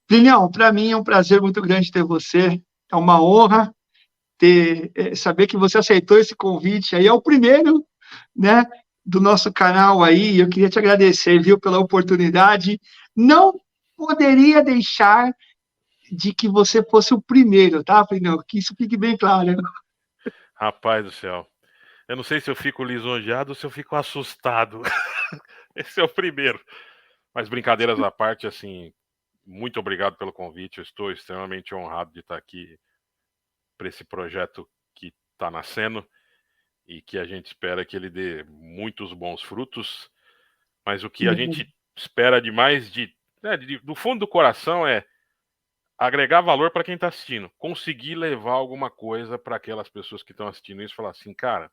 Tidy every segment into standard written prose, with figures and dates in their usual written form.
Plinião, para mim é um prazer muito grande ter você. É uma honra saber que você aceitou esse convite. Aí é o primeiro, né, do nosso canal aí. Eu queria te agradecer, viu, pela oportunidade. Não poderia deixar de que você fosse o primeiro, tá, Plinião? Que isso fique bem claro. Rapaz do céu. Eu não sei se eu fico lisonjeado ou se eu fico assustado. Esse é o primeiro. Mas brincadeiras à parte, assim, muito obrigado pelo convite. Eu estou extremamente honrado de estar aqui para esse projeto que está nascendo e que a gente espera que ele dê muitos bons frutos. Mas o que a gente espera demais do fundo do coração é agregar valor para quem está assistindo, conseguir levar alguma coisa para aquelas pessoas que estão assistindo isso, falar assim, cara,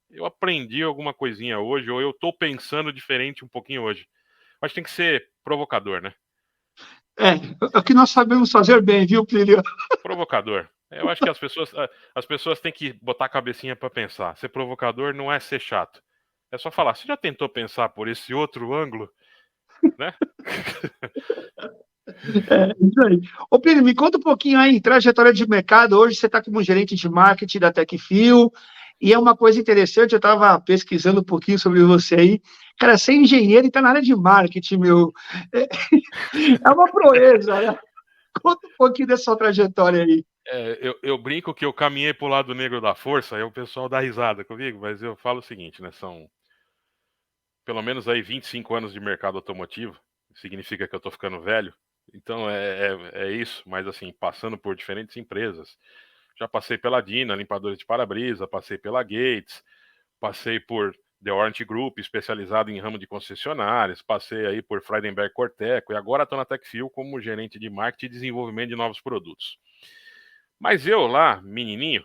eu aprendi alguma coisinha hoje, ou eu estou pensando diferente um pouquinho hoje. Mas tem que ser provocador, né? É o que nós sabemos fazer bem, viu, Plínio? Provocador. Eu acho que as pessoas têm que botar a cabecinha para pensar. Ser provocador não é ser chato. É só falar, você já tentou pensar por esse outro ângulo, né? Isso aí. Ô, Plínio, me conta um pouquinho aí, trajetória de mercado. Hoje você está como gerente de marketing da Techfil, e é uma coisa interessante, eu estava pesquisando um pouquinho sobre você aí. Cara, ser engenheiro e está na área de marketing, meu. É, é uma proeza, né? Conta um pouquinho dessa sua trajetória aí. Eu brinco que eu caminhei pro lado negro da força, aí o pessoal dá risada comigo, mas eu falo o seguinte, né? São pelo menos aí 25 anos de mercado automotivo, significa que eu tô ficando velho. Então é isso, mas assim, passando por diferentes empresas. Já passei pela Dina, limpadores de para-brisa, passei pela Gates, passei por The Warranty Group, especializado em ramo de concessionárias, passei aí por Friedenberg Corteco e agora estou na Techfil como gerente de marketing e desenvolvimento de novos produtos. Mas eu lá, menininho,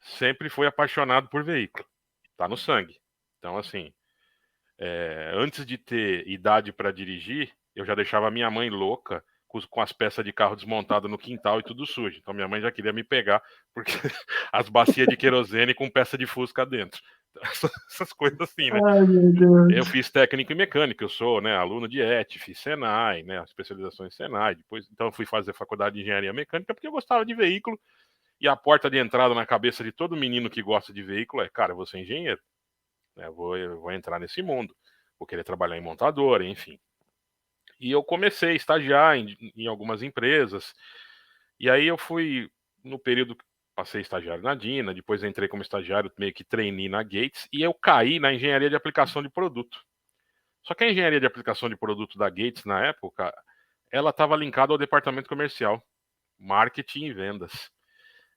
sempre fui apaixonado por veículo. Tá no sangue. Então, assim, antes de ter idade para dirigir, eu já deixava a minha mãe louca com as peças de carro desmontadas no quintal e tudo sujo. Então minha mãe já queria me pegar porque as bacias de querosene com peça de fusca dentro. Essas coisas assim, né? Ai, meu Eu Deus. fiz técnico em mecânica, eu sou, né, aluno de ET, fiz Senai, né, especialização em Senai. Depois, então fui fazer faculdade de engenharia mecânica porque eu gostava de veículo. E a porta de entrada na cabeça de todo menino que gosta de veículo é, cara, eu vou ser engenheiro, né? Eu vou entrar nesse mundo, vou querer trabalhar em montadora, enfim. E eu comecei a estagiar em algumas empresas, e aí eu fui, no período que passei estagiário na Dina, depois entrei como estagiário, meio que trainee na Gates, e eu caí na engenharia de aplicação de produto. Só que a engenharia de aplicação de produto da Gates, na época, ela estava linkada ao departamento comercial, marketing e vendas.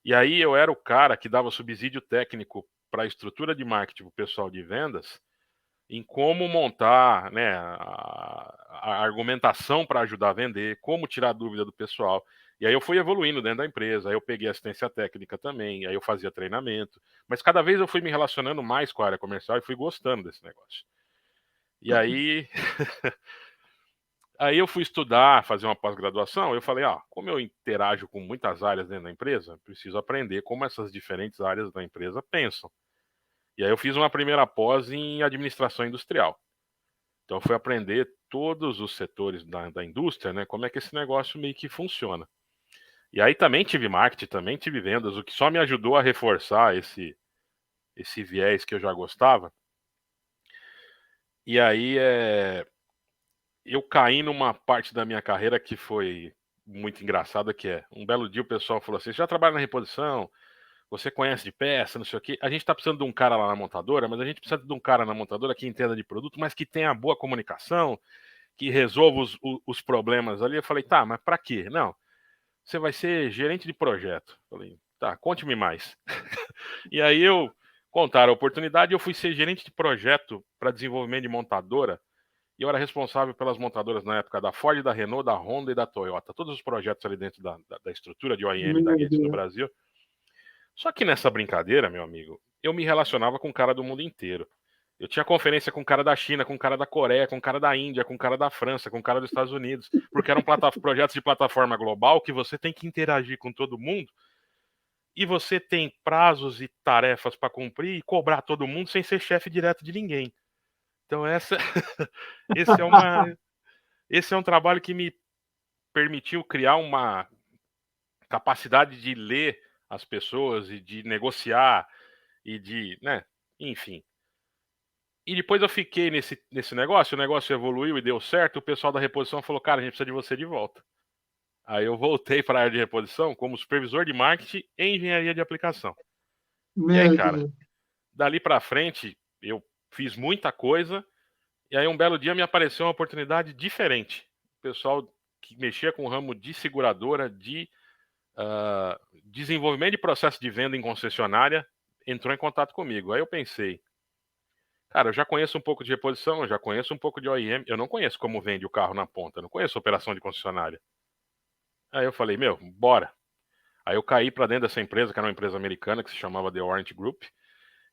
E aí eu era o cara que dava subsídio técnico para a estrutura de marketing para o pessoal de vendas, em como montar, né, a argumentação para ajudar a vender, como tirar a dúvida do pessoal. E aí eu fui evoluindo dentro da empresa, aí eu peguei assistência técnica também, aí eu fazia treinamento. Mas cada vez eu fui me relacionando mais com a área comercial e fui gostando desse negócio. E aí, aí eu fui estudar, fazer uma pós-graduação, eu falei, como eu interajo com muitas áreas dentro da empresa, preciso aprender como essas diferentes áreas da empresa pensam. E aí eu fiz uma primeira pós em administração industrial. Então eu fui aprender todos os setores da indústria, né? Como é que esse negócio meio que funciona. E aí também tive marketing, também tive vendas, o que só me ajudou a reforçar esse viés que eu já gostava. E aí eu caí numa parte da minha carreira que foi muito engraçada, que é, um belo dia o pessoal falou assim, você já trabalha na reposição, você conhece de peça, não sei o quê, a gente está precisando de um cara lá na montadora, mas a gente precisa de um cara na montadora que entenda de produto, mas que tenha boa comunicação, que resolva os problemas ali. Eu falei, tá, mas para quê? Não, você vai ser gerente de projeto. Eu falei, tá, conte-me mais. E aí contaram a oportunidade, eu fui ser gerente de projeto para desenvolvimento de montadora, e eu era responsável pelas montadoras na época da Ford, da Renault, da Honda e da Toyota. Todos os projetos ali dentro da estrutura de OEM da Meu Gates no Deus. Brasil. Só que nessa brincadeira, meu amigo, eu me relacionava com o cara do mundo inteiro. Eu tinha conferência com o cara da China, com o cara da Coreia, com o cara da Índia, com o cara da França, com o cara dos Estados Unidos, porque eram projetos de plataforma global que você tem que interagir com todo mundo e você tem prazos e tarefas para cumprir e cobrar todo mundo sem ser chefe direto de ninguém. Então esse é um trabalho que me permitiu criar uma capacidade de ler as pessoas e de negociar e de, né, enfim. E depois eu fiquei nesse negócio, o negócio evoluiu e deu certo, o pessoal da reposição falou, cara, a gente precisa de você de volta. Aí eu voltei para a área de reposição como supervisor de marketing e engenharia de aplicação. E aí, Meu cara, Deus. dali para frente, eu fiz muita coisa, e aí um belo dia me apareceu uma oportunidade diferente. O pessoal que mexia com o ramo de seguradora, de desenvolvimento de processo de venda em concessionária, entrou em contato comigo. Aí eu pensei, cara, eu já conheço um pouco de reposição, eu já conheço um pouco de OEM, eu não conheço como vende o carro na ponta, eu não conheço operação de concessionária. Aí eu falei, meu, bora. Aí eu caí para dentro dessa empresa, que era uma empresa americana, que se chamava The Warranty Group,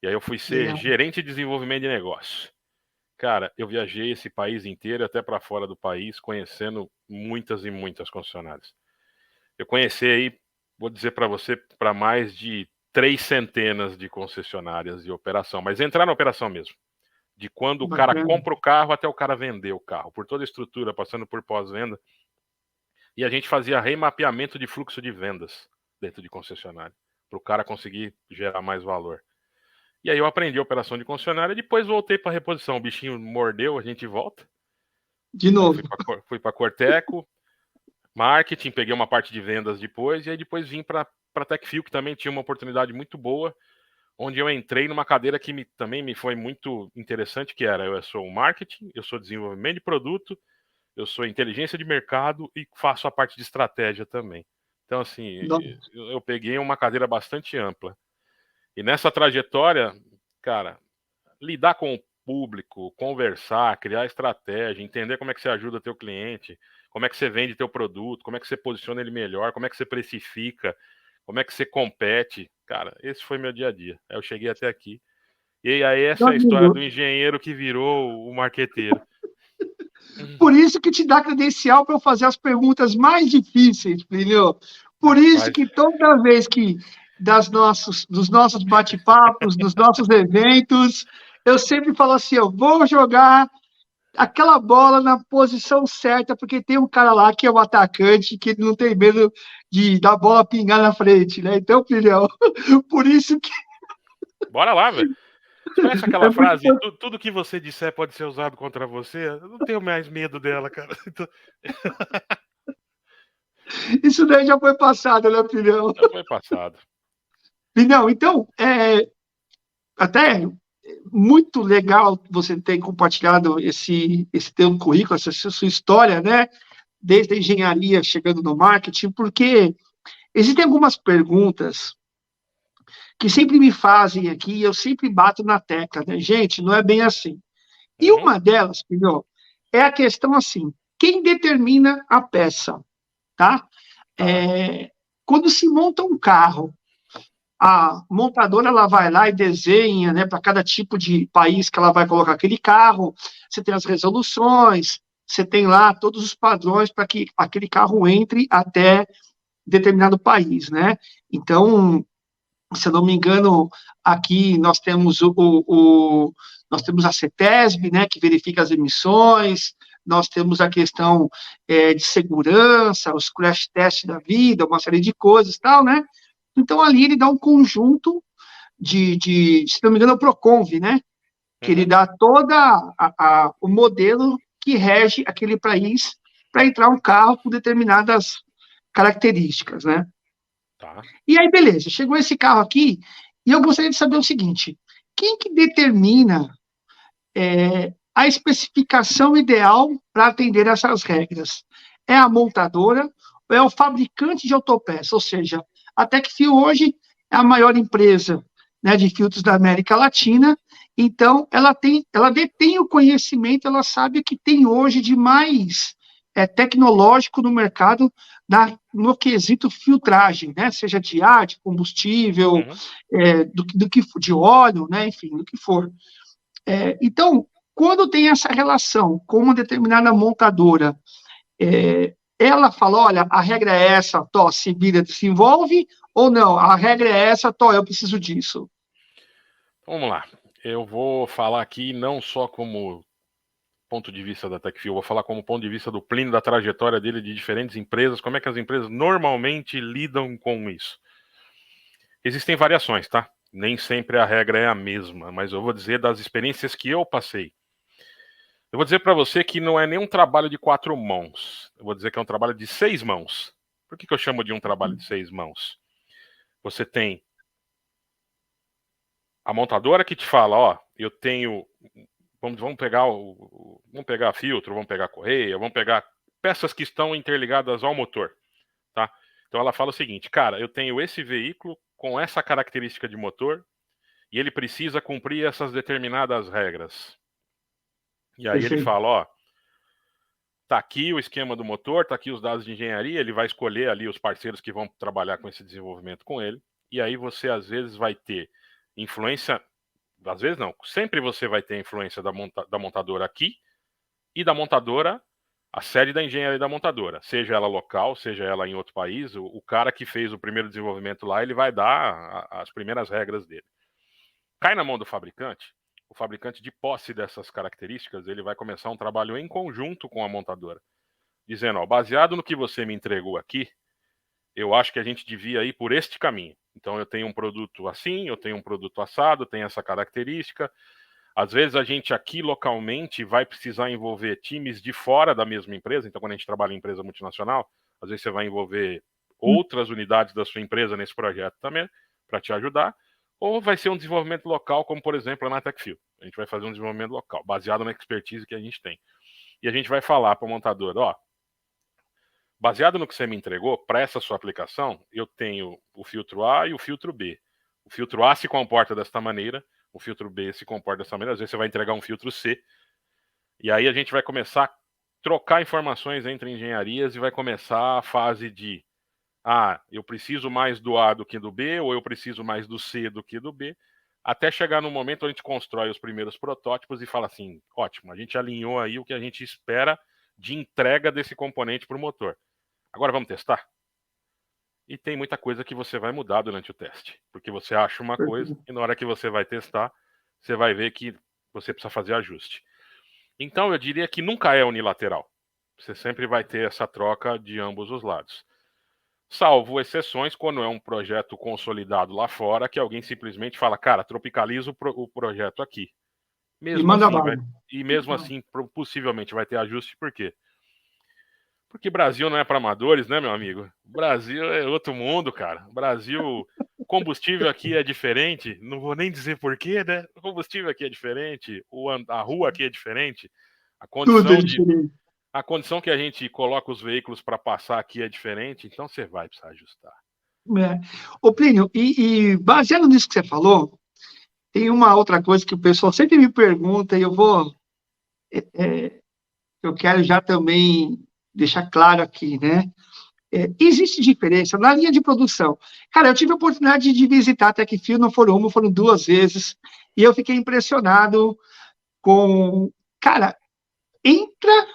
e aí eu fui ser Legal. gerente de desenvolvimento de negócio. Cara, eu viajei esse país inteiro, até para fora do país, conhecendo muitas e muitas concessionárias. Eu conheci aí, vou dizer para você, para mais de 300 de concessionárias de operação, mas entrar na operação mesmo. De quando o cara Bacana. compra o carro até o cara vender o carro, por toda a estrutura, passando por pós-venda. E a gente fazia remapeamento de fluxo de vendas dentro de concessionária, para o cara conseguir gerar mais valor. E aí eu aprendi a operação de concessionária, depois voltei para reposição. O bichinho mordeu, a gente volta. De Aí novo. fui para Corteco, marketing, peguei uma parte de vendas depois, e aí depois vim para Techfil, que também tinha uma oportunidade muito boa, onde eu entrei numa cadeira que também me foi muito interessante, que era, eu sou marketing, eu sou desenvolvimento de produto, eu sou inteligência de mercado e faço a parte de estratégia também. Então, assim, eu peguei uma cadeira bastante ampla. E nessa trajetória, cara, lidar com o público, conversar, criar estratégia, entender como é que você ajuda teu cliente, como é que você vende teu produto, como é que você posiciona ele melhor, como é que você precifica, como é que você compete. Cara, esse foi meu dia a dia. Aí eu cheguei até aqui. E aí essa é a história do engenheiro que virou o marqueteiro. Por isso que te dá credencial para eu fazer as perguntas mais difíceis, entendeu? Por isso que toda vez que dos nossos bate-papos, dos nossos eventos, eu sempre falo assim, eu vou jogar aquela bola na posição certa, porque tem um cara lá que é o atacante, que ele não tem medo da bola pingar na frente, né? Então, filhão, por isso que... Bora lá, velho. Você conhece aquela frase, tudo que você disser pode ser usado contra você? Eu não tenho mais medo dela, cara. Então... Isso daí já foi passado, né, filhão? Já foi passado. Filhão, então, até muito legal você ter compartilhado esse teu currículo, essa sua história, né? Desde a engenharia chegando no marketing, porque existem algumas perguntas que sempre me fazem aqui, e eu sempre bato na tecla, né? Gente, não é bem assim. E uma delas, filho, é a questão assim, quem determina a peça, tá? Quando se monta um carro, a montadora ela vai lá e desenha, né, para cada tipo de país que ela vai colocar aquele carro, você tem as resoluções, você tem lá todos os padrões para que aquele carro entre até determinado país, né? Então, se eu não me engano, aqui nós temos nós temos a CETESB, né, que verifica as emissões, nós temos a questão de segurança, os crash test da vida, uma série de coisas, tal, né? Então ali ele dá um conjunto se não me engano, é o Proconv, né? Que ele dá toda o modelo que rege aquele país para entrar um carro com determinadas características, né? Tá. E aí, beleza, chegou esse carro aqui, e eu gostaria de saber o seguinte: quem que determina a especificação ideal para atender essas regras? É a montadora ou é o fabricante de autopeças? Ou seja, a Techfil hoje é a maior empresa, né, de filtros da América Latina, então ela detém o conhecimento, ela sabe o que tem hoje de mais tecnológico no mercado no quesito filtragem, né, seja de ar, de combustível, de óleo, né, enfim, do que for. Então, quando tem essa relação com uma determinada montadora, ela fala, olha, a regra é essa, Tó, se vira, se envolve, ou não, a regra é essa, Tó, eu preciso disso. Vamos lá. Eu vou falar aqui não só como ponto de vista da Techfil, vou falar como ponto de vista do Plínio, da trajetória dele de diferentes empresas, como é que as empresas normalmente lidam com isso. Existem variações, tá? Nem sempre a regra é a mesma, mas eu vou dizer das experiências que eu passei. Eu vou dizer para você que não é nem um trabalho de 4 mãos. Eu vou dizer que é um trabalho de 6 mãos. Por que eu chamo de um trabalho de 6 mãos? Você tem a montadora que te fala, ó, eu tenho, vamos pegar filtro, vamos pegar correia, vamos pegar peças que estão interligadas ao motor, tá? Então ela fala o seguinte, cara, eu tenho esse veículo com essa característica de motor e ele precisa cumprir essas determinadas regras. E aí ele fala, ó, tá aqui o esquema do motor, tá aqui os dados de engenharia, ele vai escolher ali os parceiros que vão trabalhar com esse desenvolvimento com ele, e aí você às vezes vai ter influência, às vezes não, sempre você vai ter influência da montadora aqui e da montadora, a sede da engenharia da montadora, seja ela local, seja ela em outro país, o cara que fez o primeiro desenvolvimento lá, ele vai dar as primeiras regras dele. Cai na mão do fabricante, o fabricante, de posse dessas características, ele vai começar um trabalho em conjunto com a montadora, dizendo, ó, baseado no que você me entregou aqui, eu acho que a gente devia ir por este caminho. Então eu tenho um produto assim, eu tenho um produto assado, tem essa característica. Às vezes a gente aqui localmente vai precisar envolver times de fora da mesma empresa, então quando a gente trabalha em empresa multinacional, às vezes você vai envolver outras unidades da sua empresa nesse projeto também, para te ajudar, ou vai ser um desenvolvimento local, como por exemplo na Techfil. A gente vai fazer um desenvolvimento local, baseado na expertise que a gente tem. E a gente vai falar para o montador, ó, baseado no que você me entregou, para essa sua aplicação, eu tenho o filtro A e o filtro B. O filtro A se comporta desta maneira, o filtro B se comporta dessa maneira, às vezes você vai entregar um filtro C, e aí a gente vai começar a trocar informações entre engenharias e vai começar a fase de eu preciso mais do A do que do B, ou eu preciso mais do C do que do B, até chegar no momento onde a gente constrói os primeiros protótipos e fala assim, ótimo, a gente alinhou aí o que a gente espera de entrega desse componente para o motor. Agora vamos testar? E tem muita coisa que você vai mudar durante o teste, porque você acha uma coisa e na hora que você vai testar, você vai ver que você precisa fazer ajuste. Então eu diria que nunca é unilateral. Você sempre vai ter essa troca de ambos os lados. Salvo exceções quando é um projeto consolidado lá fora, que alguém simplesmente fala, cara, tropicaliza o projeto aqui. Mesmo assim, possivelmente vai ter ajuste, por quê? Porque Brasil não é para amadores, né, meu amigo? Brasil é outro mundo, cara. Brasil, combustível aqui é diferente, não vou nem dizer porquê, né? O combustível aqui é diferente, a rua aqui é diferente, a condição que a gente coloca os veículos para passar aqui é diferente, então você vai precisar ajustar. Ô, Plínio, e baseado nisso que você falou, tem uma outra coisa que o pessoal sempre me pergunta e eu quero já também deixar claro aqui, né? Existe diferença na linha de produção. Cara, eu tive a oportunidade de visitar a Techfil, não foram uma, foram 2 vezes, e eu fiquei impressionado com... Cara, entra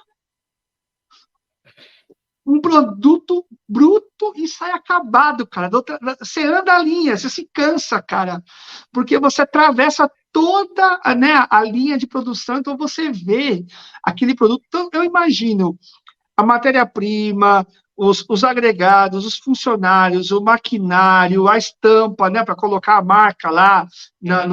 um produto bruto e sai acabado, cara. Você anda a linha, você se cansa, cara, porque você atravessa toda, né, a linha de produção, então você vê aquele produto. Então, eu imagino a matéria-prima, os agregados, os funcionários, o maquinário, a estampa, né, para colocar a marca lá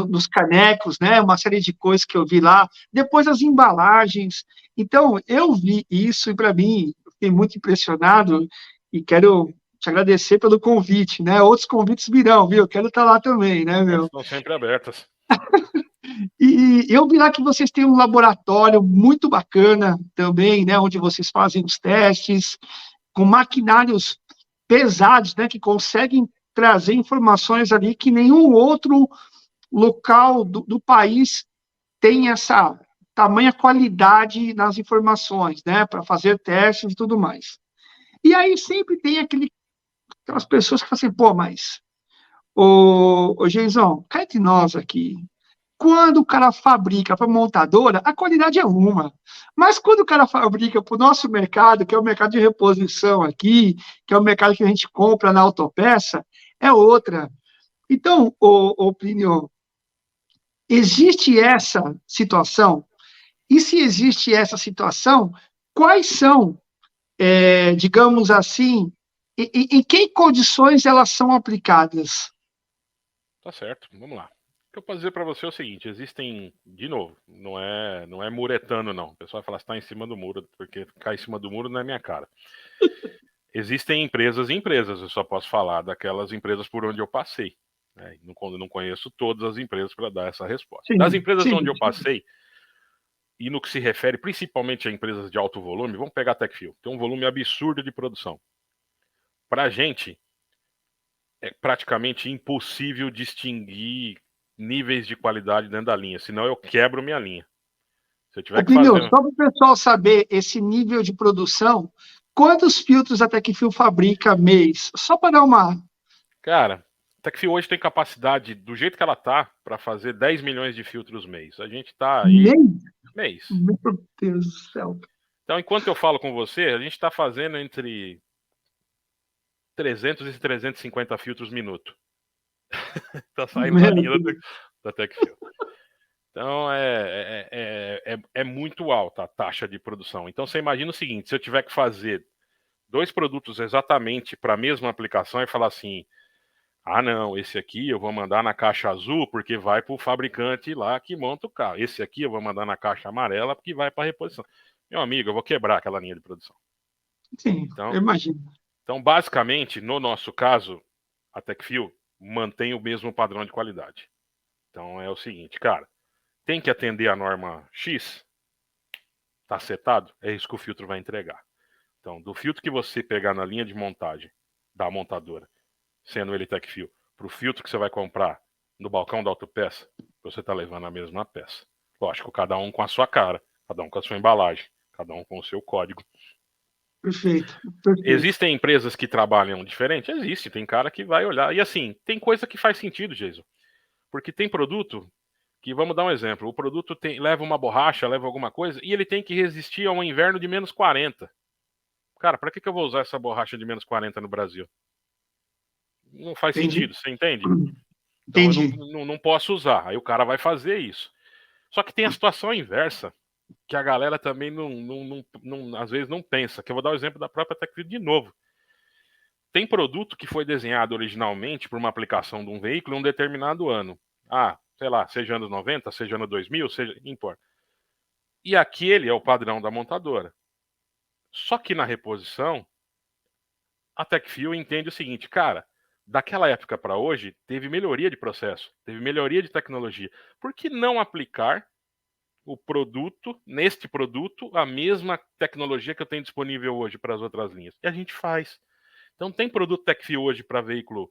nos canecos, né, uma série de coisas que eu vi lá, depois as embalagens. Então, eu vi isso e, para mim, fiquei muito impressionado e quero te agradecer pelo convite, né? Outros convites virão, viu? Eu quero estar lá também, né, meu? Estão sempre abertas. E eu vi lá que vocês têm um laboratório muito bacana também, né, onde vocês fazem os testes, com maquinários pesados, né, que conseguem trazer informações ali que nenhum outro local do país tem essa tamanha qualidade nas informações, né, para fazer testes e tudo mais. E aí sempre tem aquelas pessoas que falam assim, pô, mas, ô Genzão, cá entre nós aqui, quando o cara fabrica para montadora, a qualidade é uma. Mas quando o cara fabrica para o nosso mercado, que é o mercado de reposição aqui, que é o mercado que a gente compra na autopeça, é outra. Então, Plínio, existe essa situação. E se existe essa situação, quais são, digamos assim, em que condições elas são aplicadas? Tá certo, vamos lá. O que eu posso dizer para você é o seguinte: existem, de novo, não é muretano, não. O pessoal vai falar, você está em cima do muro, porque ficar em cima do muro não é minha cara. Existem empresas e empresas, eu só posso falar daquelas empresas por onde eu passei. Né? Não conheço todas as empresas para dar essa resposta. Das Sim, empresas sim. onde eu passei, e no que se refere principalmente a empresas de alto volume, vamos pegar a Techfil, tem um volume absurdo de produção. Para a gente, é praticamente impossível distinguir níveis de qualidade dentro da linha, senão eu quebro minha linha. Se eu tiver que Plínio, fazer. só para o pessoal saber esse nível de produção, quantos filtros a Techfil fabrica mês? Só para dar uma... Cara, a Techfil hoje tem capacidade, do jeito que ela tá, para fazer 10 milhões de filtros mês. A gente tá aí... Mês. Meu Deus do céu. Então, enquanto eu falo com você, a gente está fazendo entre 300 e 350 filtros minuto. Tá saindo da linha da Techfil. Então, é muito alta a taxa de produção. Então, você imagina o seguinte, se eu tiver que fazer 2 produtos exatamente para a mesma aplicação e falar assim, não, esse aqui eu vou mandar na caixa azul porque vai para o fabricante lá que monta o carro. Esse aqui eu vou mandar na caixa amarela porque vai para a reposição. Meu amigo, eu vou quebrar aquela linha de produção. Sim, então, eu imagino. Então, basicamente, no nosso caso, a Techfil mantém o mesmo padrão de qualidade. Então, é o seguinte, cara, tem que atender a norma X, tá setado, é isso que o filtro vai entregar. Então, do filtro que você pegar na linha de montagem da montadora, sendo ele Techfil, para o filtro que você vai comprar no balcão da autopeça, você está levando a mesma peça. Lógico, cada um com a sua cara, cada um com a sua embalagem, cada um com o seu código. Perfeito. Existem empresas que trabalham diferente? Existe, tem cara que vai olhar. E assim, tem coisa que faz sentido, Jason. Porque tem produto que, vamos dar um exemplo, o produto leva uma borracha, leva alguma coisa, e ele tem que resistir a um inverno de menos 40. Cara, para que eu vou usar essa borracha de menos 40 no Brasil? Não faz sentido, você entende? Então eu não posso usar. Aí o cara vai fazer isso. Só que tem a situação inversa, que a galera também às vezes não pensa. Que eu vou dar o exemplo da própria Techfil de novo. Tem produto que foi desenhado originalmente para uma aplicação de um veículo em um determinado ano. Sei lá, seja anos 90, seja ano 2000, seja, não importa. E aquele é o padrão da montadora. Só que na reposição, a Techfil entende o seguinte, cara, daquela época para hoje, teve melhoria de processo, teve melhoria de tecnologia. Por que não aplicar o produto, neste produto, a mesma tecnologia que eu tenho disponível hoje para as outras linhas? E a gente faz. Então tem produto Techfil hoje para veículo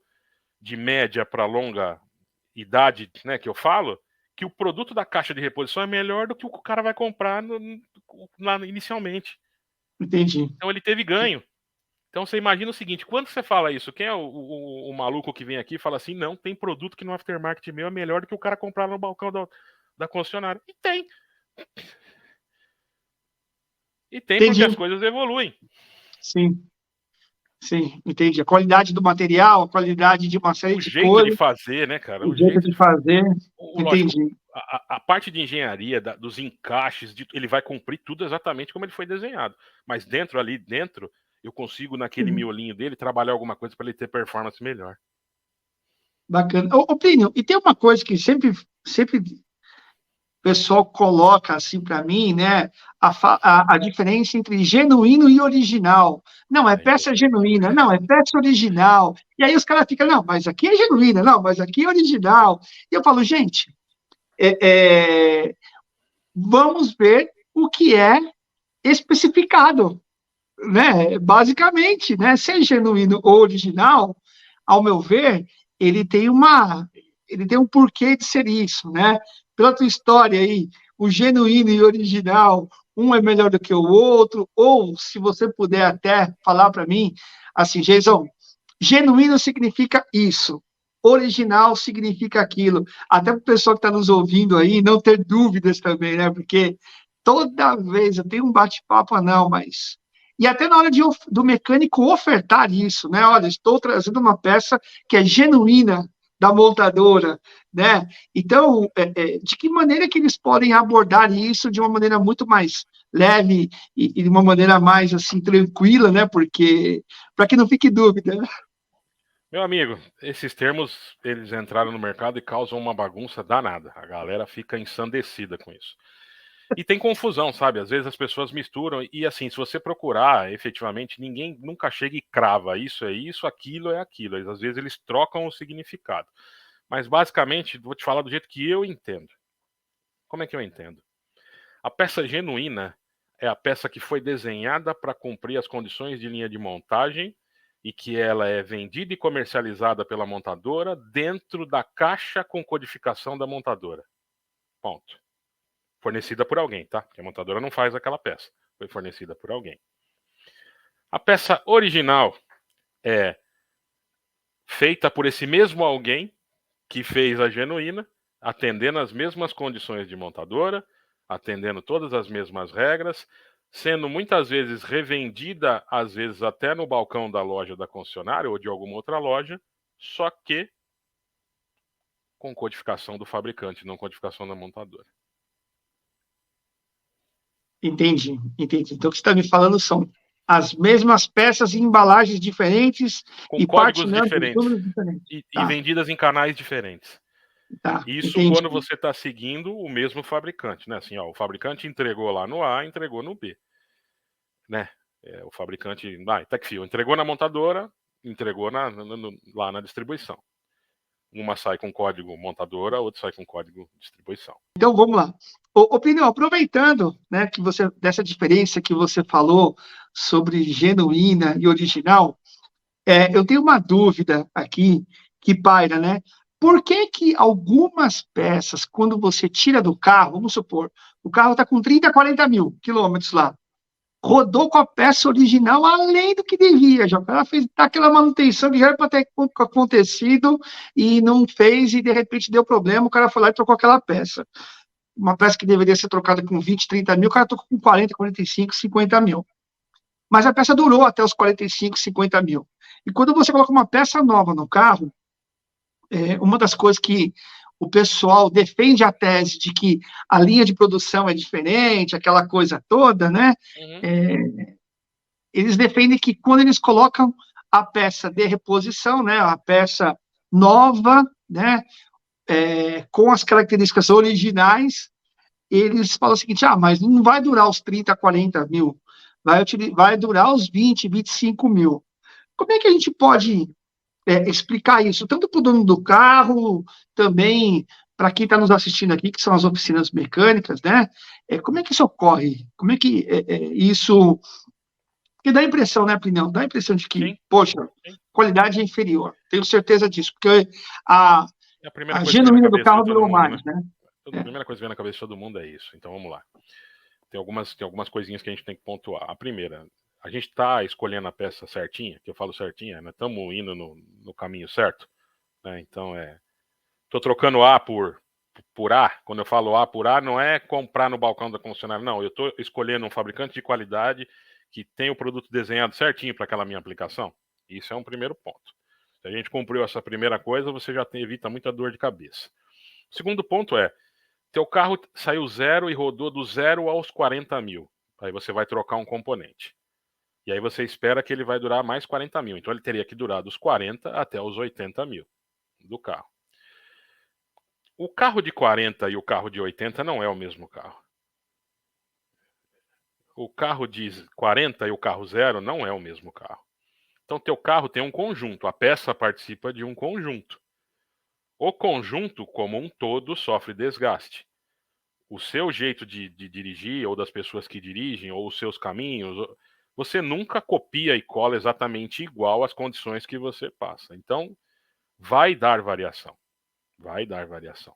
de média para longa idade, né, que eu falo, que o produto da caixa de reposição é melhor do que o que o cara vai comprar inicialmente. Entendi. Então ele teve ganho. Então você imagina o seguinte, quando você fala isso, quem é o maluco que vem aqui e fala assim, não, tem produto que no aftermarket meu é melhor do que o cara comprar no balcão da concessionária. E tem. E tem Entendi. porque as coisas evoluem. Sim. Sim, entendi. A qualidade do material, a qualidade de uma série de coisas. O jeito de fazer, né, cara? O jeito de fazer. Lógico, entendi. A parte de engenharia, dos encaixes, ele vai cumprir tudo exatamente como ele foi desenhado. Mas ali dentro, eu consigo, naquele miolinho dele, trabalhar alguma coisa para ele ter performance melhor. Bacana. Ô, Plínio, e tem uma coisa que sempre o pessoal coloca assim para mim, né? A diferença entre genuíno e original. Não, é peça genuína, não, é peça original. E aí os caras ficam, não, mas aqui é genuína, não, mas aqui é original. E eu falo, gente, vamos ver o que é especificado, né? Basicamente, né? Se é genuíno ou original, ao meu ver, ele tem um porquê de ser isso, né? Pela tua história aí, o genuíno e o original, um é melhor do que o outro, ou se você puder até falar para mim, assim, Jason, genuíno significa isso, original significa aquilo, até para o pessoal que está nos ouvindo aí não ter dúvidas também, né? Porque toda vez eu tenho um bate-papo, não, mas... E até na hora do mecânico ofertar isso, né? Olha, estou trazendo uma peça que é genuína da montadora, né? Então, de que maneira que eles podem abordar isso de uma maneira muito mais leve e de uma maneira mais assim tranquila, né? Porque para que não fique dúvida, né? Meu amigo, esses termos, eles entraram no mercado e causam uma bagunça danada. A galera fica ensandecida com isso. E tem confusão, sabe? Às vezes as pessoas misturam e assim, se você procurar, efetivamente, ninguém nunca chega e crava isso é isso, aquilo é aquilo. Às vezes eles trocam o significado. Mas basicamente, vou te falar do jeito que eu entendo. Como é que eu entendo? A peça genuína é a peça que foi desenhada para cumprir as condições de linha de montagem e que ela é vendida e comercializada pela montadora dentro da caixa com codificação da montadora. Ponto. Fornecida por alguém, tá? Porque a montadora não faz aquela peça. Foi fornecida por alguém. A peça original é feita por esse mesmo alguém que fez a genuína, atendendo as mesmas condições de montadora, atendendo todas as mesmas regras, sendo muitas vezes revendida, às vezes até no balcão da loja da concessionária ou de alguma outra loja, só que com codificação do fabricante, não codificação da montadora. Entendi, entendi. Então, o que você está me falando são as mesmas peças em embalagens diferentes Com e parte códigos numbers, diferentes números diferentes. e Tá, vendidas em canais diferentes. tá, Isso entendi. quando você está seguindo o mesmo fabricante, né? Assim, ó, o fabricante entregou lá no A, entregou no B, né? O fabricante, Techfil, entregou na montadora, entregou lá na distribuição. Uma sai com código montadora, outra sai com código distribuição. Então, vamos lá. Ô, Plinio, aproveitando, né, que você, dessa diferença que você falou sobre genuína e original, eu tenho uma dúvida aqui que paira, né? Por que que algumas peças, quando você tira do carro, vamos supor, o carro está com 30, 40 mil quilômetros lá, rodou com a peça original além do que devia, já. Ela fez aquela manutenção que já era para ter acontecido e não fez, e de repente deu problema, o cara foi lá e trocou aquela peça. Uma peça que deveria ser trocada com 20, 30 mil, o cara trocou com 40, 45, 50 mil. Mas a peça durou até os 45, 50 mil. E quando você coloca uma peça nova no carro, uma das coisas que o pessoal defende a tese de que a linha de produção é diferente, aquela coisa toda, né? Uhum. Eles defendem que quando eles colocam a peça de reposição, né, a peça nova, né, com as características originais, eles falam o seguinte, mas não vai durar os 30, 40 mil, vai durar os 20, 25 mil. Como é que a gente pode explicar isso, tanto para o dono do carro, também para quem está nos assistindo aqui, que são as oficinas mecânicas, né? Como é que isso ocorre? Como é que isso... Porque dá a impressão, né, Plinão? Dá a impressão de que, Sim, poxa, sim. qualidade é inferior. Tenho certeza disso, porque a, É a primeira a coisa que vem na genuína do cabeça de carro todo durou mundo, né? mais, né? A primeira coisa que vem na cabeça de todo mundo é isso. Então vamos lá. Tem algumas coisinhas que a gente tem que pontuar. A primeira, a gente está escolhendo a peça certinha, que eu falo certinha, né? Estamos indo no caminho certo, né? Então tô trocando A por A. Quando eu falo A por A, não é comprar no balcão da concessionária, não. Eu estou escolhendo um fabricante de qualidade que tem o produto desenhado certinho para aquela minha aplicação. Isso é um primeiro ponto. Se a gente cumpriu essa primeira coisa, você já evita muita dor de cabeça. O segundo ponto é, teu carro saiu zero e rodou do 0 aos 40 mil. Aí você vai trocar um componente. E aí você espera que ele vai durar mais 40 mil. Então ele teria que durar dos 40 até os 80 mil do carro. O carro de 40 e o carro de 80 não é o mesmo carro. O carro de 40 e o carro zero não é o mesmo carro. Então teu carro tem um conjunto, a peça participa de um conjunto. O conjunto, como um todo, sofre desgaste. O seu jeito de dirigir, ou das pessoas que dirigem, ou os seus caminhos, você nunca copia e cola exatamente igual às condições que você passa. Então, vai dar variação. Vai dar variação.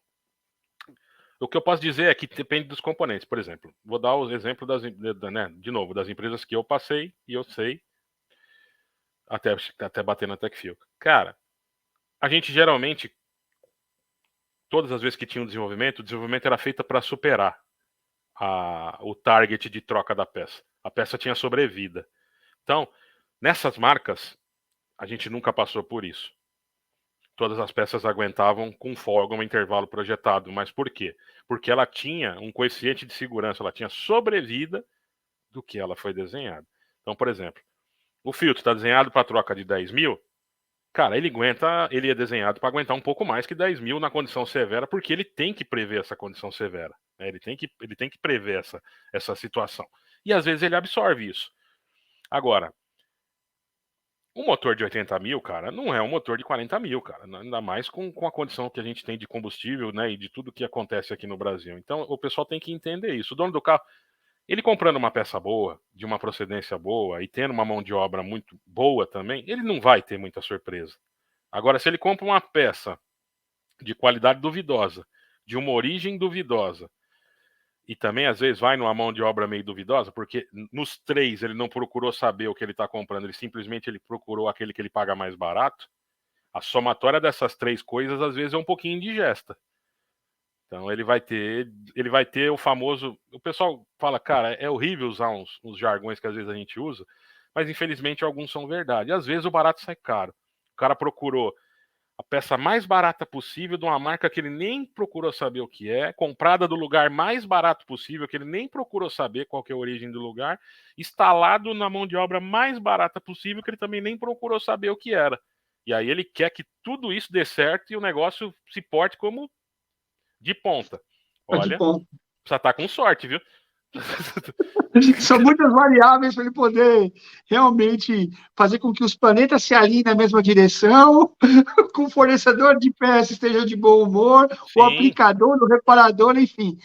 O que eu posso dizer é que depende dos componentes. Por exemplo, vou dar o exemplo de novo, das empresas que eu passei e eu sei, até bater na Techfil. Cara, a gente geralmente, todas as vezes que tinha um desenvolvimento, o desenvolvimento era feito para superar o target de troca da peça. A peça tinha sobrevida. Então, nessas marcas, a gente nunca passou por isso. Todas as peças aguentavam com folga um intervalo projetado. Mas por quê? Porque ela tinha um coeficiente de segurança, ela tinha sobrevida do que ela foi desenhada. Então, por exemplo, o filtro está desenhado para troca de 10 mil, cara, ele é desenhado para aguentar um pouco mais que 10 mil na condição severa, porque ele tem que prever essa condição severa. Né? Ele tem que prever essa situação. E às vezes ele absorve isso. Agora, um motor de 80 mil, cara, não é um motor de 40 mil, cara. Ainda mais com a condição que a gente tem de combustível, né? E de tudo que acontece aqui no Brasil. Então, o pessoal tem que entender isso. O dono do carro, ele comprando uma peça boa, de uma procedência boa, e tendo uma mão de obra muito boa também, ele não vai ter muita surpresa. Agora, se ele compra uma peça de qualidade duvidosa, de uma origem duvidosa, e também às vezes vai numa mão de obra meio duvidosa, porque nos três ele não procurou saber o que ele está comprando, ele procurou aquele que ele paga mais barato. A somatória dessas três coisas às vezes é um pouquinho indigesta. Então ele vai ter o famoso. O pessoal fala, cara, é horrível usar uns jargões que às vezes a gente usa, mas infelizmente alguns são verdade. Às vezes o barato sai caro. O cara procurou a peça mais barata possível de uma marca que ele nem procurou saber o que é, comprada do lugar mais barato possível, que ele nem procurou saber qual que é a origem do lugar, instalado na mão de obra mais barata possível, que ele também nem procurou saber o que era. E aí ele quer que tudo isso dê certo e o negócio se porte como de ponta. Tá de Olha, ponto. precisa estar com sorte, viu? São muitas variáveis para ele poder realmente fazer com que os planetas se alinhem na mesma direção, com o fornecedor de peças esteja de bom humor, o Sim. aplicador, o reparador, enfim.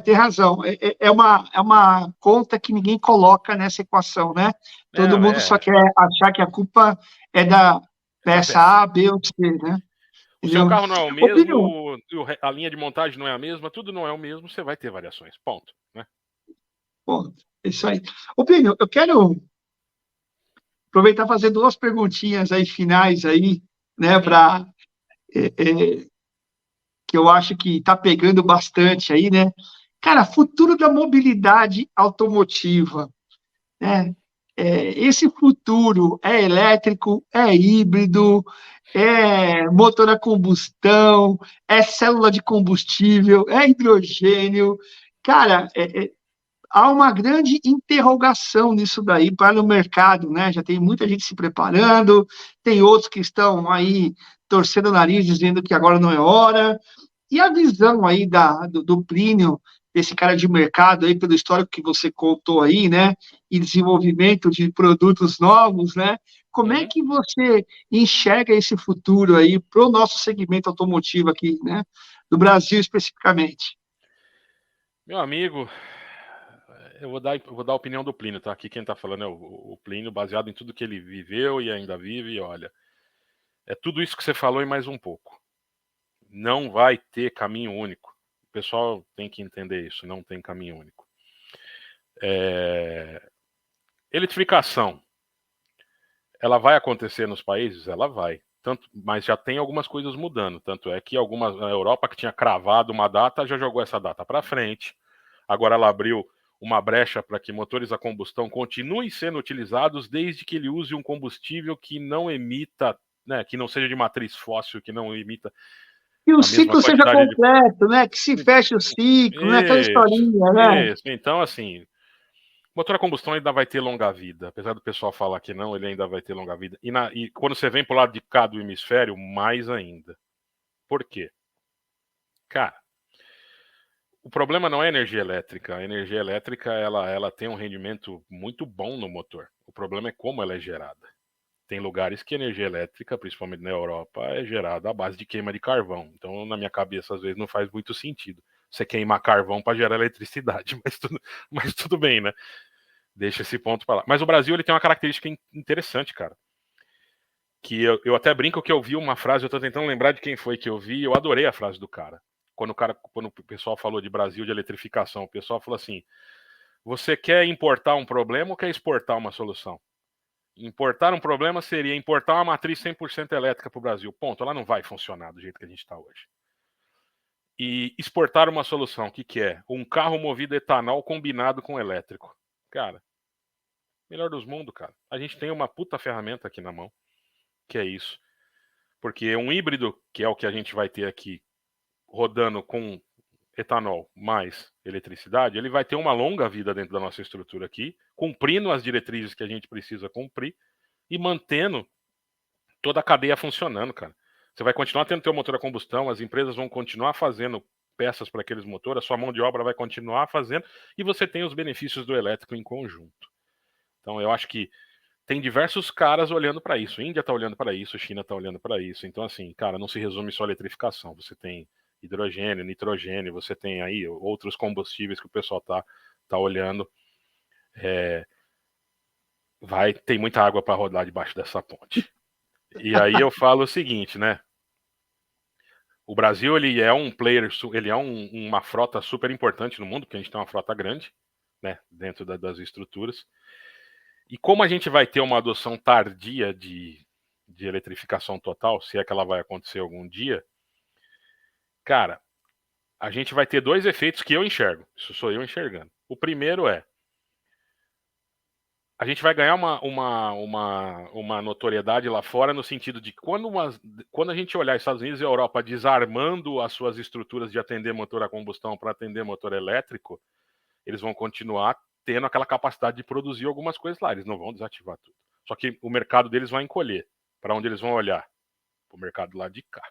Tem razão. É uma conta que ninguém coloca nessa equação, né? Todo Não, mundo só é quer achar que a culpa é da da peça peça. A, B ou C, né? O seu Entendeu? carro não é o Opinião. mesmo, a linha de montagem não é a mesma, tudo não é o mesmo, você vai ter variações. Ponto. Né? Bom, é isso aí. Opinião, eu quero aproveitar e fazer duas perguntinhas aí finais aí, né, Uhum. para que eu acho que está pegando bastante aí, né? Cara, futuro da mobilidade automotiva, né? Esse futuro é elétrico, é híbrido, é motor a combustão, é célula de combustível, é hidrogênio. Cara, há uma grande interrogação nisso daí para o mercado, né? Já tem muita gente se preparando, tem outros que estão aí torcendo o nariz, dizendo que agora não é hora. E a visão aí do Plínio, desse cara de mercado aí, pelo histórico que você contou aí, né? E desenvolvimento de produtos novos, né? Como é Uhum. que você enxerga esse futuro aí para o nosso segmento automotivo aqui, né? Do Brasil especificamente? Meu amigo, eu vou dar a opinião do Plínio, tá? Aqui quem tá falando é o Plínio, baseado em tudo que ele viveu e ainda vive, e olha, é tudo isso que você falou e mais um pouco. Não vai ter caminho único. O pessoal tem que entender isso, não tem caminho único. Eletrificação, ela vai acontecer nos países? Ela vai. Mas já tem algumas coisas mudando. Tanto é que a Europa que tinha cravado uma data já jogou essa data para frente. Agora ela abriu uma brecha para que motores a combustão continuem sendo utilizados desde que ele use um combustível que não emita, né, que não seja de matriz fóssil, que não emita Que o a mesma ciclo seja quantidade de. completo, né? Que se feche o ciclo, né? Aquela Isso, historinha, né? isso. Então, assim, motor a combustão ainda vai ter longa vida. Apesar do pessoal falar que não, ele ainda vai ter longa vida. E quando você vem pro lado de cá do hemisfério, mais ainda. Por quê? Cara, o problema não é a energia elétrica. A energia elétrica ela tem um rendimento muito bom no motor. O problema é como ela é gerada. Tem lugares que a energia elétrica, principalmente na Europa, é gerada à base de queima de carvão. Então, na minha cabeça, às vezes não faz muito sentido você queimar carvão para gerar eletricidade, mas tudo bem, né? Deixa esse ponto para lá. Mas o Brasil ele tem uma característica interessante, cara. Que eu até brinco que eu vi uma frase, eu tô tentando lembrar de quem foi que eu vi, eu adorei a frase do cara. Quando o pessoal falou de Brasil, de eletrificação, o pessoal falou assim: você quer importar um problema ou quer exportar uma solução? Importar um problema seria importar uma matriz 100% elétrica para o Brasil. Ponto. Ela não vai funcionar do jeito que a gente está hoje. E exportar uma solução, o que é? Um carro movido a etanol combinado com elétrico. Cara, melhor dos mundos, cara. A gente tem uma puta ferramenta aqui na mão, que é isso. Porque um híbrido, que é o que a gente vai ter aqui, rodando com etanol mais eletricidade, ele vai ter uma longa vida dentro da nossa estrutura aqui, cumprindo as diretrizes que a gente precisa cumprir e mantendo toda a cadeia funcionando, cara. Você vai continuar tendo teu motor a combustão, as empresas vão continuar fazendo peças para aqueles motores, a sua mão de obra vai continuar fazendo e você tem os benefícios do elétrico em conjunto. Então eu acho que tem diversos caras olhando para isso. A Índia está olhando para isso, a China está olhando para isso. Então, assim, cara, não se resume só à eletrificação. Você tem hidrogênio, nitrogênio, você tem aí outros combustíveis que o pessoal tá olhando. Tem muita água para rodar debaixo dessa ponte. E aí eu falo o seguinte, né? O Brasil, ele é um player, ele é uma frota super importante no mundo, porque a gente tem uma frota grande, né, dentro das estruturas. E como a gente vai ter uma adoção tardia de eletrificação total, se é que ela vai acontecer algum dia, cara, a gente vai ter dois efeitos que eu enxergo. Isso sou eu enxergando. O primeiro é, a gente vai ganhar uma notoriedade lá fora no sentido de quando a gente olhar Estados Unidos e Europa desarmando as suas estruturas de atender motor a combustão para atender motor elétrico, eles vão continuar tendo aquela capacidade de produzir algumas coisas lá. Eles não vão desativar tudo. Só que o mercado deles vai encolher. Para onde eles vão olhar? Para o mercado lá de cá.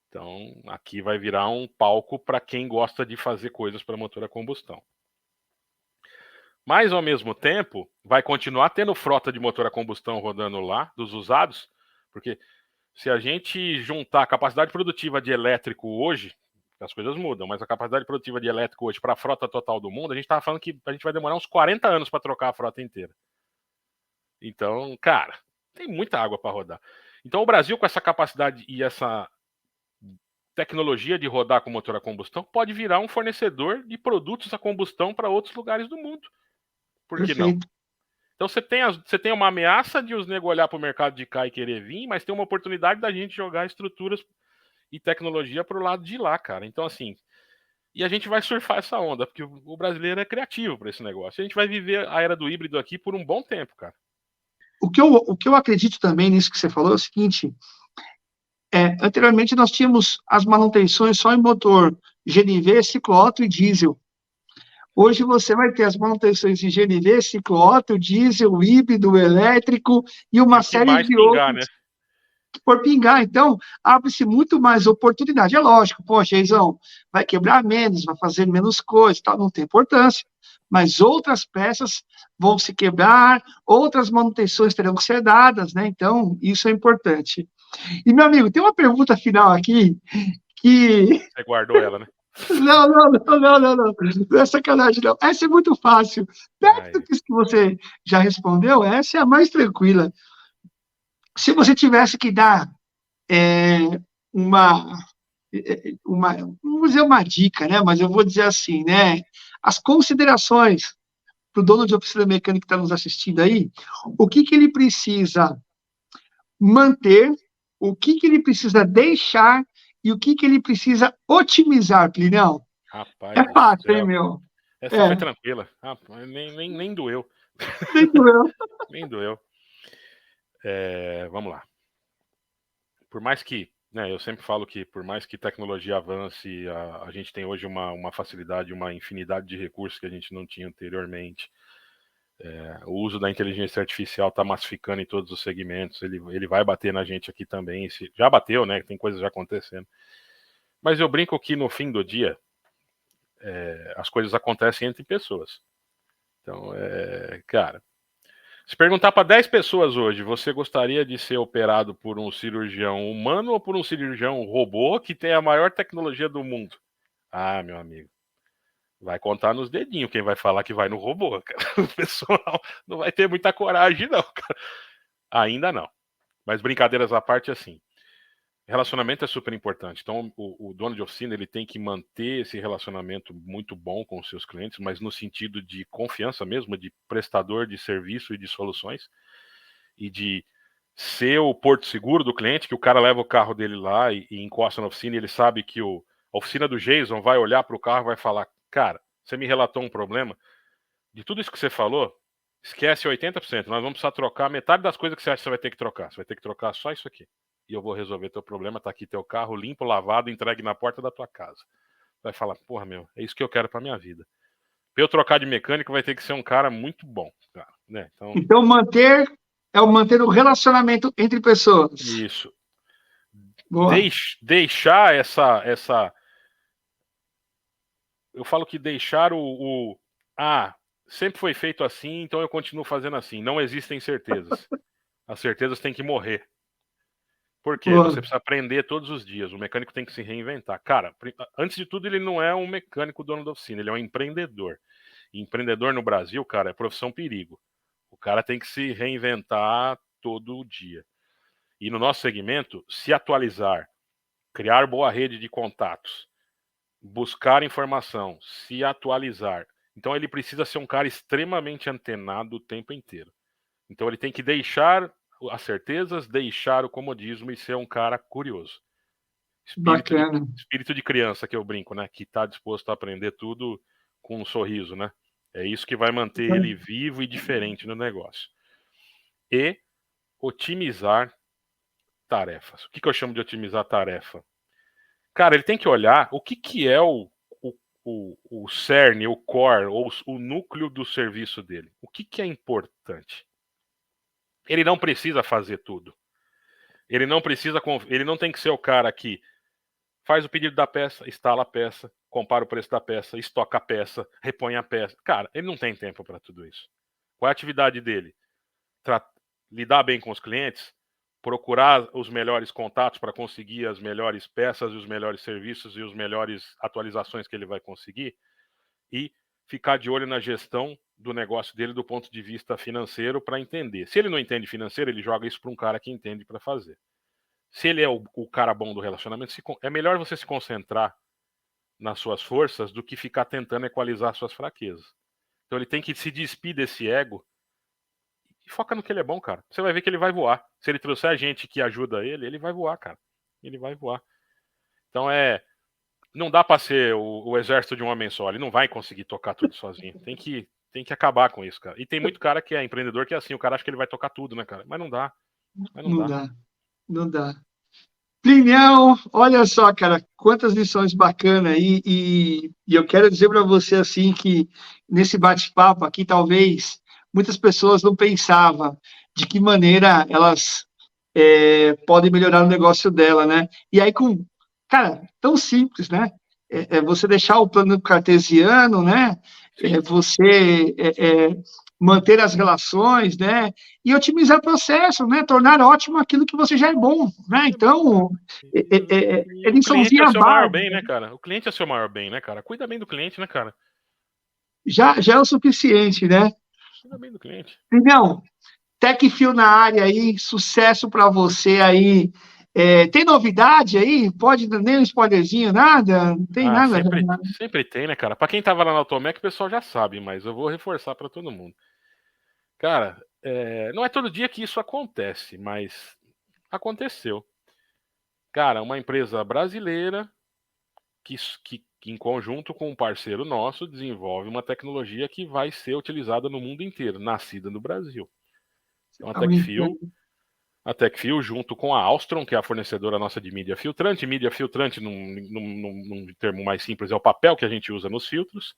Então, aqui vai virar um palco para quem gosta de fazer coisas para motor a combustão. Mas, ao mesmo tempo, vai continuar tendo frota de motor a combustão rodando lá, dos usados, porque se a gente juntar a capacidade produtiva de elétrico hoje, as coisas mudam, mas a capacidade produtiva de elétrico hoje para a frota total do mundo, a gente estava falando que a gente vai demorar uns 40 anos para trocar a frota inteira. Então, cara, tem muita água para rodar. Então, o Brasil, com essa capacidade e essa tecnologia de rodar com motor a combustão, pode virar um fornecedor de produtos a combustão para outros lugares do mundo. Por que não? Então você tem uma ameaça de os nego olhar para o mercado de cá e querer vir, mas tem uma oportunidade da gente jogar estruturas e tecnologia para o lado de lá, cara. Então, assim, e a gente vai surfar essa onda, porque o brasileiro é criativo para esse negócio. A gente vai viver a era do híbrido aqui por um bom tempo, cara. O que eu acredito também nisso que você falou é o seguinte: anteriormente nós tínhamos as manutenções só em motor GNV, ciclo Otto e diesel. Hoje você vai ter as manutenções em GNV, ciclo Otto, diesel, híbrido, elétrico e uma série de pingar, outros né? por pingar. Então, abre-se muito mais oportunidade. É lógico, poxa, Eizão, vai quebrar menos, vai fazer menos coisas, tal, não tem importância. Mas outras peças vão se quebrar, outras manutenções terão que ser dadas, né? Então, isso é importante. E, meu amigo, tem uma pergunta final aqui que. Você guardou ela, né? Não, não, não, não, não, não. Não é sacanagem, não. Essa é muito fácil. Perto do que você já respondeu, essa é a mais tranquila. Se você tivesse que dar uma, vamos dizer uma dica, né? Mas eu vou dizer assim, né? As considerações para o dono de oficina mecânica que está nos assistindo aí, o que ele precisa manter, o que ele precisa deixar e o que ele precisa otimizar, Plinão. Rapaz É do fácil, hein, céu. meu? Essa foi tranquila. Nem doeu. Nem doeu. Nem doeu. Vamos lá. Por mais que, né, eu sempre falo que por mais que tecnologia avance, a gente tem hoje uma facilidade, uma infinidade de recursos que a gente não tinha anteriormente. O uso da inteligência artificial está massificando em todos os segmentos. Ele vai bater na gente aqui também. Já bateu, né? Tem coisas já acontecendo. Mas eu brinco que no fim do dia, as coisas acontecem entre pessoas. Então, cara, se perguntar para 10 pessoas hoje, você gostaria de ser operado por um cirurgião humano ou por um cirurgião robô que tem a maior tecnologia do mundo? Ah, meu amigo, vai contar nos dedinhos quem vai falar que vai no robô, cara. O pessoal não vai ter muita coragem, não, cara. Ainda não. Mas brincadeiras à parte, assim. Relacionamento é super importante. Então, o dono de oficina ele tem que manter esse relacionamento muito bom com os seus clientes, mas no sentido de confiança mesmo, de prestador de serviço e de soluções, e de ser o porto seguro do cliente, que o cara leva o carro dele lá e encosta na oficina e ele sabe que a oficina do Jason vai olhar para o carro e vai falar: cara, você me relatou um problema, de tudo isso que você falou, esquece 80%, nós vamos precisar trocar metade das coisas que você acha que você vai ter que trocar. Você vai ter que trocar só isso aqui. e eu vou resolver teu problema, tá aqui teu carro limpo, lavado, entregue na porta da tua casa. Vai falar, porra, meu, é isso que eu quero pra minha vida. Pra eu trocar de mecânico, vai ter que ser um cara muito bom, cara, né? Então, manter o relacionamento entre pessoas. Isso. Boa. Deixar essa... Eu falo que deixar sempre foi feito assim, então eu continuo fazendo assim. Não existem certezas. As certezas têm que morrer. Por quê? Boa. Você precisa aprender todos os dias. O mecânico tem que se reinventar. Cara, antes de tudo, ele não é um mecânico dono da oficina, ele é um empreendedor. E empreendedor no Brasil, cara, é profissão perigo. O cara tem que se reinventar todo dia. E no nosso segmento, se atualizar, criar boa rede de contatos, buscar informação, se atualizar. Então ele precisa ser um cara extremamente antenado o tempo inteiro. Então ele tem que deixar as certezas, deixar o comodismo e ser um cara curioso. Bacana. Espírito de criança que eu brinco, né? Que está disposto a aprender tudo com um sorriso, né? É isso que vai manter ele vivo e diferente no negócio. E otimizar tarefas. O que eu chamo de otimizar tarefa? Cara, ele tem que olhar o que é o cerne, o core, ou o núcleo do serviço dele. O que é importante? Ele não precisa fazer tudo. Ele não tem que ser o cara que faz o pedido da peça, instala a peça, compara o preço da peça, estoca a peça, repõe a peça. Cara, ele não tem tempo para tudo isso. Qual é a atividade dele? Lidar bem com os clientes, procurar os melhores contatos para conseguir as melhores peças, os melhores serviços e as melhores atualizações que ele vai conseguir, e ficar de olho na gestão do negócio dele do ponto de vista financeiro para entender. Se ele não entende financeiro, ele joga isso para um cara que entende para fazer. Se ele é o cara bom do relacionamento, é melhor você se concentrar nas suas forças do que ficar tentando equalizar suas fraquezas. Então ele tem que se despir desse ego e foca no que ele é bom, cara. Você vai ver que ele vai voar. Se ele trouxer gente que ajuda ele, ele vai voar, cara. Ele vai voar. Então não dá para ser o exército de um homem só. Ele não vai conseguir tocar tudo sozinho. Tem que acabar com isso, cara. E tem muito cara que é empreendedor que é assim. O cara acha que ele vai tocar tudo, né, cara? Mas não dá. Não dá. Não dá. Plinião, olha só, cara, quantas lições bacanas aí, e eu quero dizer para você, assim, que nesse bate-papo aqui, talvez, muitas pessoas não pensavam de que maneira elas podem melhorar o negócio dela, né? E aí, cara, tão simples, né? Você deixar o plano cartesiano, né? Você manter as relações, né? E otimizar o processo, né? Tornar ótimo aquilo que você já é bom, né? Então, o cliente é o seu maior base, bem, né, cara? O cliente é o seu maior bem, né, cara? Cuida bem do cliente, né, cara? já é o suficiente, né? Cuida bem do cliente. Não, TechFio na área aí, sucesso para você aí. Tem novidade aí? Pode nem um spoilerzinho, nada? Não tem nada. Sempre tem, né, cara? Pra quem tava lá na Automec, o pessoal já sabe, mas eu vou reforçar para todo mundo. Cara, não é todo dia que isso acontece, mas aconteceu. Cara, uma empresa brasileira que em conjunto com um parceiro nosso desenvolve uma tecnologia que vai ser utilizada no mundo inteiro, nascida no Brasil. Então a TechFio junto com a Alstron, que é a fornecedora nossa de mídia filtrante num termo mais simples é o papel que a gente usa nos filtros,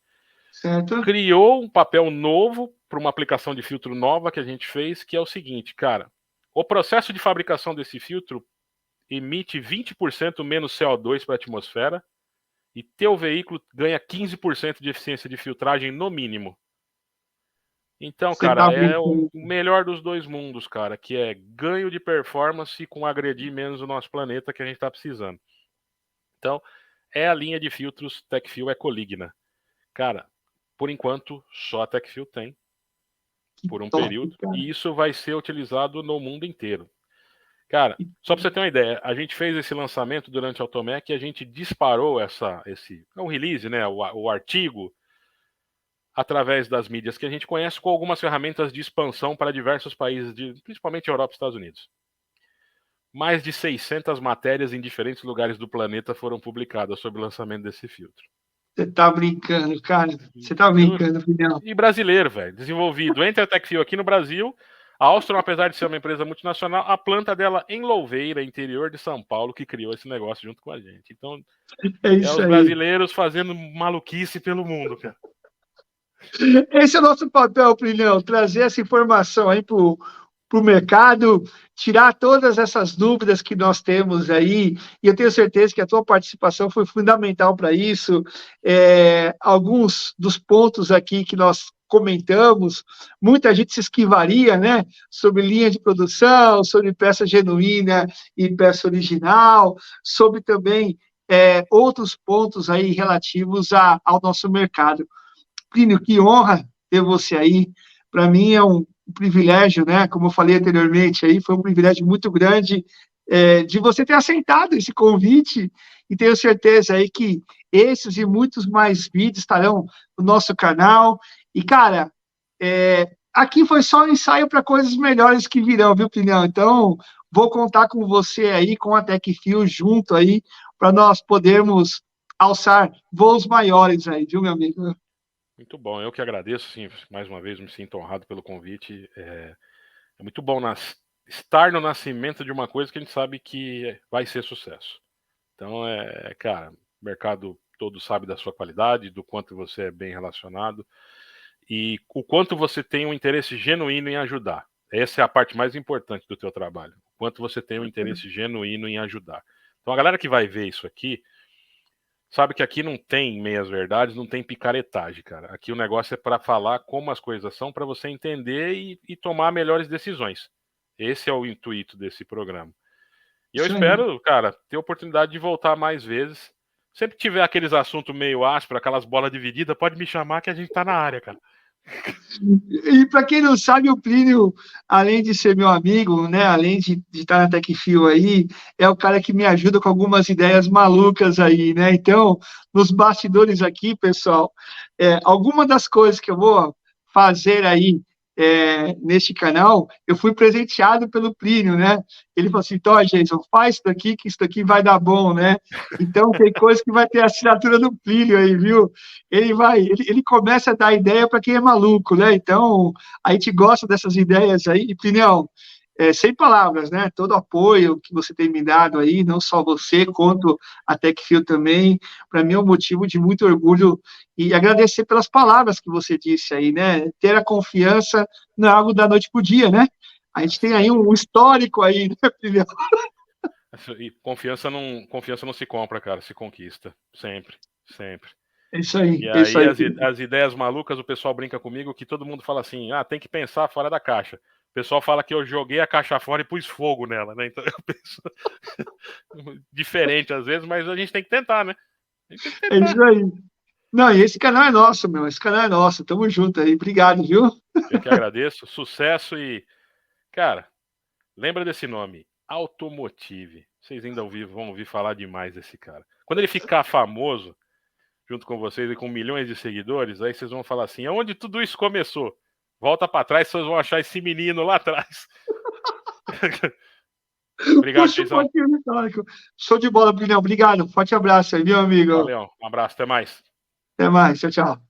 certo. Criou um papel novo para uma aplicação de filtro nova que a gente fez, que é o seguinte, cara, o processo de fabricação desse filtro emite 20% menos CO2 para a atmosfera e teu veículo ganha 15% de eficiência de filtragem no mínimo. Então, cara, é o melhor dos dois mundos, cara, que é ganho de performance com agredir menos o nosso planeta que a gente está precisando. Então, é a linha de filtros TechFio Ecoligna. Cara, por enquanto, só a TechFio tem, por um período, e isso vai ser utilizado no mundo inteiro. Cara, só para você ter uma ideia, a gente fez esse lançamento durante a Automec e a gente disparou esse é um release, né, o artigo, através das mídias que a gente conhece, com algumas ferramentas de expansão para diversos países, principalmente Europa e Estados Unidos. Mais de 600 matérias em diferentes lugares do planeta foram publicadas sobre o lançamento desse filtro. Você tá brincando, cara. Você tá brincando, Fidel. E brasileiro, velho. Desenvolvido entre a TechFio aqui no Brasil, A Alstom, apesar de ser uma empresa multinacional, a planta dela em Louveira, interior de São Paulo, que criou esse negócio junto com a gente. Então, É é isso os aí. brasileiros fazendo maluquice pelo mundo, cara. Esse é o nosso papel, Plinão, trazer essa informação aí para o mercado, tirar todas essas dúvidas que nós temos aí, e eu tenho certeza que a tua participação foi fundamental para isso. Alguns dos pontos aqui que nós comentamos, muita gente se esquivaria, né, sobre linha de produção, sobre peça genuína e peça original, sobre também outros pontos aí relativos ao nosso mercado. Plínio, que honra ter você aí. Para mim é um privilégio, né? Como eu falei anteriormente, aí foi um privilégio muito grande de você ter aceitado esse convite e tenho certeza aí que esses e muitos mais vídeos estarão no nosso canal. E, cara, aqui foi só um ensaio para coisas melhores que virão, viu, Plínio? Então, vou contar com você aí, com a TechFio junto aí, para nós podermos alçar voos maiores aí, viu, meu amigo? Muito bom, eu que agradeço, sim, mais uma vez me sinto honrado pelo convite. É muito bom estar no nascimento de uma coisa que a gente sabe que vai ser sucesso. Então, cara, o mercado todo sabe da sua qualidade, do quanto você é bem relacionado e o quanto você tem um interesse genuíno em ajudar. Essa é a parte mais importante do teu trabalho, o quanto você tem um interesse genuíno em ajudar. Então, a galera que vai ver isso aqui, sabe que aqui não tem meias-verdades, não tem picaretagem, cara. Aqui o negócio é para falar como as coisas são, para você entender e tomar melhores decisões. Esse é o intuito desse programa. E eu Isso aí. espero, cara, ter oportunidade de voltar mais vezes. Sempre que tiver aqueles assuntos meio ásperos, aquelas bolas divididas, pode me chamar que a gente tá na área, cara. E para quem não sabe, o Plínio, além de ser meu amigo, né, além de estar na TechFio aí, é o cara que me ajuda com algumas ideias malucas aí, né? Então, nos bastidores aqui, pessoal, alguma das coisas que eu vou fazer aí neste canal, eu fui presenteado pelo Plínio, né? Ele falou assim, então, Jason, faz isso daqui, que isso daqui vai dar bom, né? Então, tem coisa que vai ter a assinatura do Plínio aí, viu? Ele começa a dar ideia para quem é maluco, né? Então, a gente gosta dessas ideias aí. E, Plinião, sem palavras, né? Todo o apoio que você tem me dado aí, não só você, quanto a TechFio também, para mim é um motivo de muito orgulho e agradecer pelas palavras que você disse aí, né? Ter a confiança não é algo da noite para o dia, né? A gente tem aí um histórico aí, né, Plinião? E confiança não se compra, cara, se conquista. Sempre, sempre. É isso aí, E é isso aí aí. as ideias malucas, o pessoal brinca comigo que todo mundo fala assim, tem que pensar fora da caixa. O pessoal fala que eu joguei a caixa fora e pus fogo nela, né? Então eu penso diferente às vezes, mas a gente tem que tentar, né? A gente tem que É tentar. isso aí. Não, e esse canal é nosso, meu. Esse canal é nosso. Tamo junto aí. Obrigado, viu? Eu que agradeço, sucesso e, cara, lembra desse nome, Automotive. Vocês ainda vão ouvir falar demais desse cara. Quando ele ficar famoso, junto com vocês e com milhões de seguidores, aí vocês vão falar assim, aonde tudo isso começou? Volta para trás, vocês vão achar esse menino lá atrás. Obrigado, Puxa, Jason. show de bola, Brilhão. Obrigado. Forte abraço aí, meu amigo. Valeu, um abraço, até mais. Até mais. Tchau, tchau.